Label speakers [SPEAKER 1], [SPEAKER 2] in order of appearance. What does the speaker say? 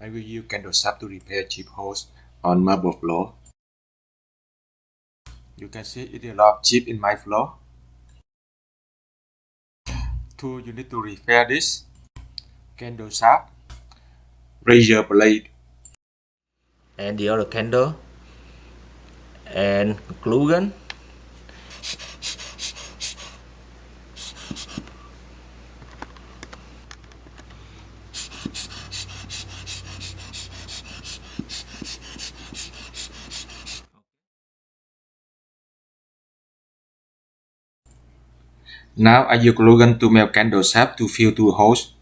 [SPEAKER 1] I will use candle shaft to repair chip holes on marble floor. You can see it is a lot of chip in my floor. You need to repair this candle shaft, razor blade, and the other candle, and glue gun. Now I use glue gun to melt candle shaft to fill two holes.